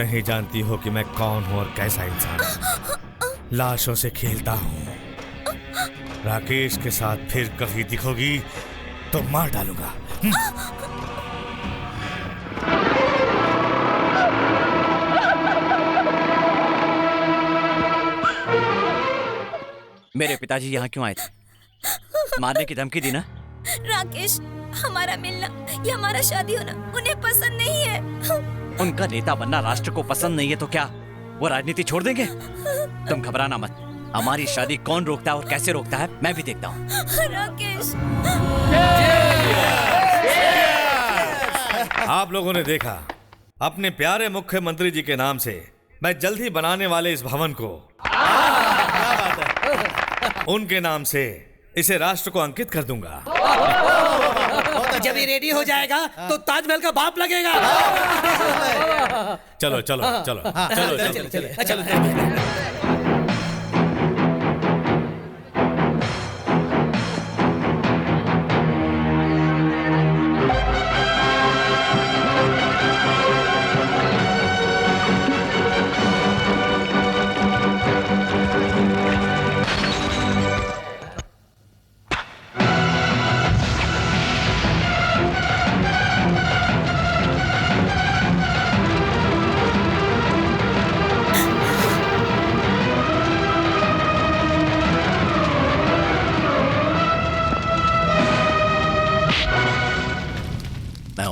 नहीं जानती हो कि मैं कौन हूं और कैसा इंसान हूं। लाशों से खेलता हूं। राकेश के साथ फिर कभी दिखोगी तो मार डालूंगा। मेरे पिताजी यहाँ क्यों आए थे? मारने की धमकी दी ना? राकेश, हमारा मिलना या हमारा शादी होना उन्हें पसंद नहीं है। उनका नेता बनना राष्ट्र को पसंद नहीं है तो क्या वो राजनीति छोड़ देंगे? तुम घबराना मत। हमारी शादी कौन रोकता है और कैसे रोकता है मैं भी देखता हूँ। राकेश, आप लोगों ने देखा, अपने प्यारे मुख्यमंत्री जी के नाम से मैं जल्द ही बनाने वाले इस भवन को उनके नाम से इसे राष्ट्र को अंकित कर दूंगा। तो जब ये रेडी हो जाएगा तो ताजमहल का बाप लगेगा। चलो चलो चलो चलो चलो चलो।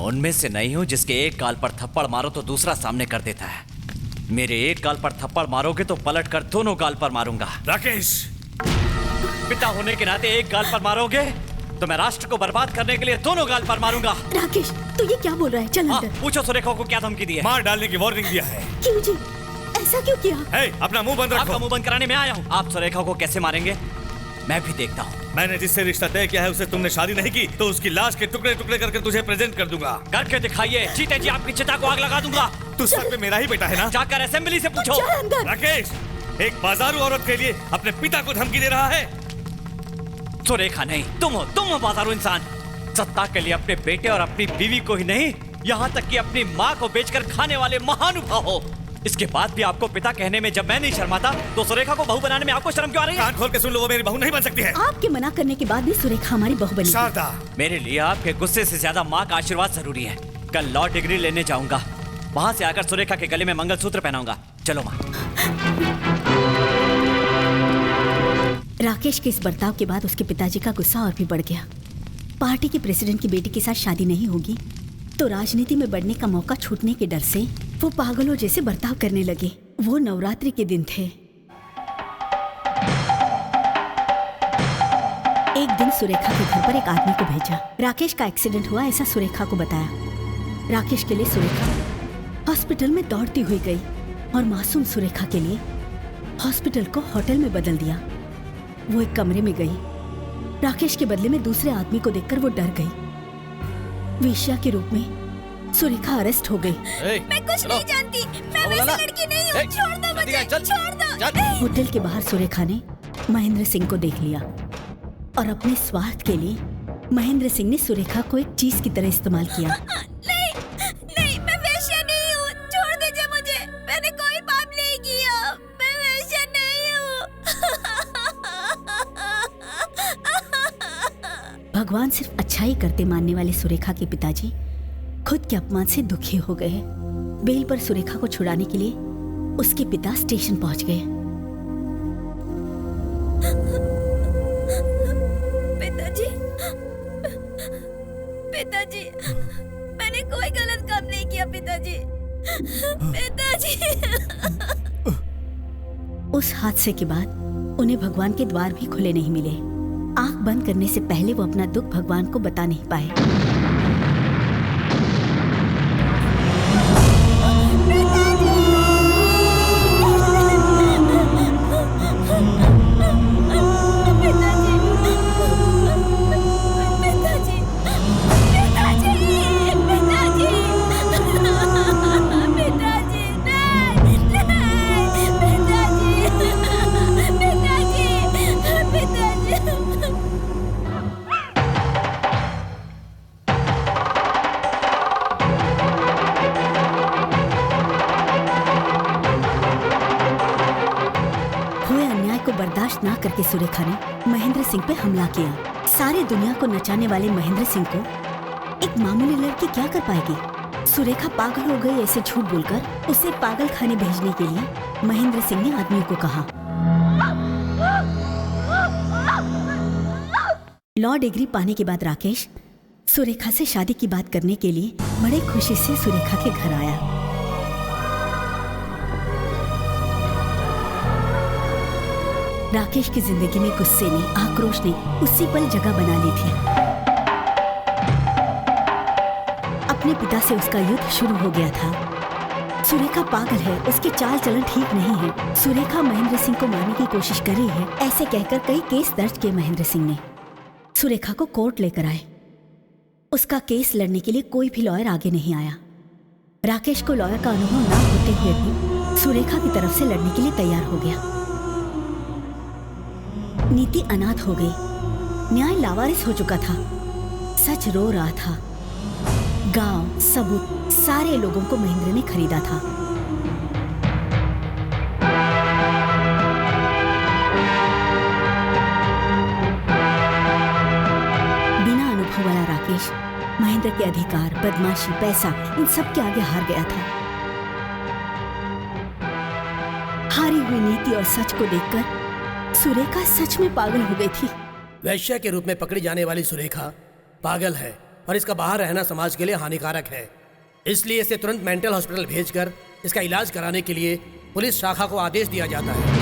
उनमें से नहीं हूं जिसके एक गाल पर थप्पड़ मारो तो दूसरा सामने कर देता है। मेरे एक गाल पर थप्पड़ मारोगे तो पलट कर दोनों गाल पर मारूंगा। राकेश, पिता होने के नाते एक गाल पर मारोगे तो मैं राष्ट्र को बर्बाद करने के लिए दोनों गाल पर मारूंगा। राकेश, तू ये क्या बोल रहा है? चल अंदर। पूछो सुरेखा को क्या धमकी दी है। मार डालने की वार्निंग दिया है। क्यों जी, ऐसा क्यों किया? अपना मुंह बंद रखो। आपका मुंह बंद कराने में आया हूँ। आप सुरेखा को कैसे मारेंगे मैं भी देखता हूँ। मैंने जिससे रिश्ता तय किया है उसे तुमने शादी नहीं की तो उसकी लाश के टुकड़े टुकड़े करके तुझे प्रेजेंट कर दूंगा। करके दिखाइए। जीते जी आपकी चिता को आग लगा दूंगा। तू सर पे मेरा ही बेटा है ना? जाकर असेंबली से पूछो। राकेश, एक बाजारू औरत के लिए अपने पिता को धमकी दे रहा है। सुरेखा नहीं, तुम हो बाजारू इंसान। सत्ता के लिए अपने बेटे और अपनी बीवी को ही नहीं, यहाँ तक कि अपनी माँ को बेचकर खाने वाले महानुभाव हो। इसके बाद भी आपको पिता कहने में जब मैं नहीं शर्माता तो सुरेखा को बहू बनाने में आपको शर्म क्यों आ रही है? कान खोल के सुन लो, वो मेरी बहू नहीं बन सकती है। आपके मना करने के बाद भी सुरेखा हमारी बहू बनी। शारदा, मेरे लिए आपके गुस्से से ज्यादा माँ का आशीर्वाद जरूरी है। कल लॉ डिग्री लेने जाऊंगा, वहाँ से आकर सुरेखा के गले में मंगलसूत्र पहनाऊंगा। चलो माँ। राकेश के इस बर्ताव के बाद उसके पिताजी का गुस्सा और भी बढ़ गया। पार्टी के प्रेसिडेंट की बेटी के साथ शादी नहीं होगी तो राजनीति में बढ़ने का मौका छूटने के डर से वो पागलों जैसे बर्ताव करने लगे। वो नवरात्रि के दिन थे। एक दिन सुरेखा के घर पर एक आदमी को भेजा। राकेश का एक्सीडेंट हुआ ऐसा सुरेखा को बताया। राकेश के लिए सुरेखा हॉस्पिटल में दौड़ती हुई गई और मासूम सुरेखा के लिए हॉस्पिटल को होटल में बदल दिया। वो एक कमरे में गई। राकेश के बदले में दूसरे आदमी को देखकर वो डर गई। वेश्या के रूप में सुरेखा अरेस्ट हो गई। मैं कुछ नहीं जानती, मैं वैसी लड़की नहीं हूँ। छोड़ दो मुझे, छोड़ दो। होटल के बाहर सुरेखा ने महेंद्र सिंह को देख लिया और अपने स्वार्थ के लिए महेंद्र सिंह ने सुरेखा को एक चीज की तरह इस्तेमाल किया। नहीं, नहीं, मैं वेश्या नहीं हूँ। छोड़ दीजिए मुझे, मैंने कोई पाप नहीं किया। मैं वेश्या नहीं हूँ। भगवान सिर्फ अच्छाई करते मानने वाले सुरेखा के पिताजी खुद के अपमान से दुखी हो गए। बेल पर सुरेखा को छुड़ाने के लिए उसके पिता स्टेशन पहुंच गए। पिताजी, पिताजी, मैंने कोई गलत काम नहीं किया। पिताजी, पिताजी। उस हादसे के बाद उन्हें भगवान के द्वार भी खुले नहीं मिले। आंख बंद करने से पहले वो अपना दुख भगवान को बता नहीं पाए। बर्दाश्त ना करके सुरेखा ने महेंद्र सिंह पे हमला किया। सारी दुनिया को नचाने वाले महेंद्र सिंह को एक मामूली लड़की क्या कर पाएगी। सुरेखा पागल हो गई ऐसे झूठ बोलकर उसे पागल खाने भेजने के लिए महेंद्र सिंह ने आदमियों को कहा। लॉ डिग्री पाने के बाद राकेश सुरेखा से शादी की बात करने के लिए बड़े खुशी से सुरेखा के घर आया। राकेश की जिंदगी में गुस्से ने, आक्रोश ने उसी पल जगह बना ली थी। अपने पिता से उसका युद्ध शुरू हो गया था। सुरेखा पागल है, उसके चाल चलन ठीक नहीं है। सुरेखा महेंद्र सिंह को मारने की कोशिश कर रही है, ऐसे कहकर कई केस दर्ज किए महेंद्र सिंह ने। सुरेखा को कोर्ट लेकर आए। उसका केस लड़ने के लिए कोई भी लॉयर आगे नहीं आया। राकेश को लॉयर का अनुभव ना होते हुए भी सुरेखा की तरफ से लड़ने के लिए तैयार हो गया। नीति अनाथ हो गई, न्याय लावारिस हो चुका था, सच रो रहा था। गांव, सबूत, सारे लोगों को महेंद्र ने खरीदा था। बिना अनुभव वाला राकेश महेंद्र के अधिकार, बदमाशी, पैसा, इन सब के आगे हार गया था। हारी हुई नीति और सच को देखकर सुरेखा सच में पागल हो गई थी। वैश्या के रूप में पकड़ी जाने वाली सुरेखा पागल है और इसका बाहर रहना समाज के लिए हानिकारक है। इसलिए इसे तुरंत मेंटल हॉस्पिटल भेजकर इसका इलाज कराने के लिए पुलिस शाखा को आदेश दिया जाता है।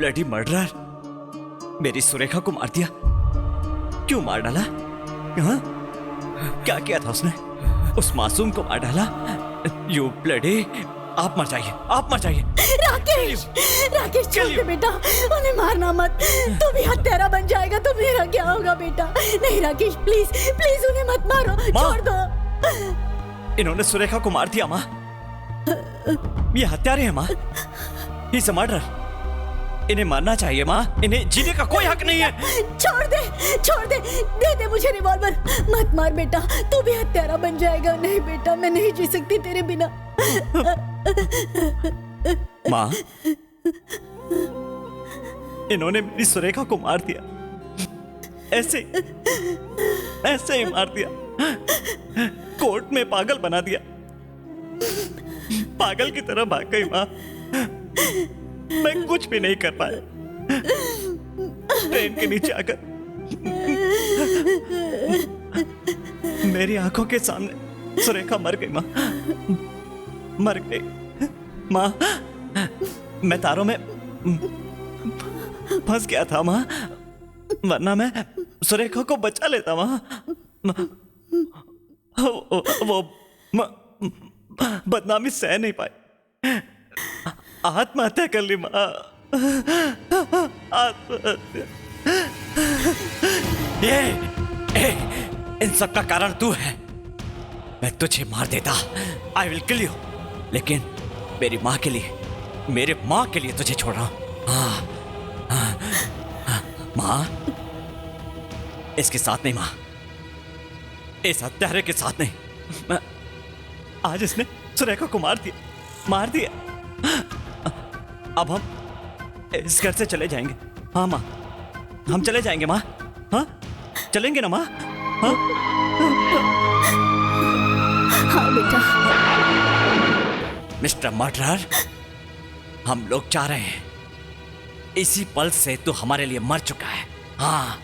ब्लडी मर्डरर, मेरी सुरेखा को मार दिया। क्यों मार डाला? हाँ? क्या किया था उसने? उस मासूम को मार डाला। यू ब्लडी, आप मर जाइए, आप मर जाइए। राकेश, राकेश छोड़ दे बेटा, उन्हें मारना मत। तू भी हत्यारा बन जाएगा तो मेरा क्या होगा बेटा? नहीं राकेश, प्लीज प्लीज उन्हें मत मारो, छोड़ दो। इन्होंने सुरेखा को मार दिया माँ। ये हत्यारे हैं माँ। He's a murderer. इन्हें मारना चाहिए माँ, इन्हें जीने का कोई हक नहीं है। छोड़ दे दे मुझे रिवॉल्वर। मत मार बेटा, तू भी हत्यारा बन जाएगा। नहीं बेटा, मैं नहीं जी सकती तेरे बिना। माँ, इन्होंने मेरी सुरेखा को मार दिया, ऐसे ही मार दिया, कोर्ट में पागल बना दिया, पागल की तरह भाग गई माँ। मैं कुछ भी नहीं कर पाया। ट्रेन के नीचे आकर मेरी आंखों के सामने सुरेखा मर गई माँ, मर गई माँ। मैं तारों में फंस गया था माँ, वरना मैं सुरेखा को बचा लेता माँ। वो बदनामी सह नहीं पाई, आत्महत्या कर ली माँ, आत्महत्या। इन सब का कारण तू है। मैं तुझे मार देता, आई विल किल यू, लेकिन मेरी माँ के लिए, मेरे माँ के लिए तुझे छोड़ रहा हूं। माँ, इसके साथ नहीं माँ, इस हत्यारे के साथ नहीं। आज इसने सुरेखा को मार दिया। अब हम इस घर से चले जाएंगे। हाँ माँ, हम चले जाएंगे माँ। हाँ, चलेंगे ना माँ? हाँ हाँ बेटा। मिस्टर मर्डरर, हम लोग जा रहे हैं। इसी पल से तू हमारे लिए मर चुका है। हाँ।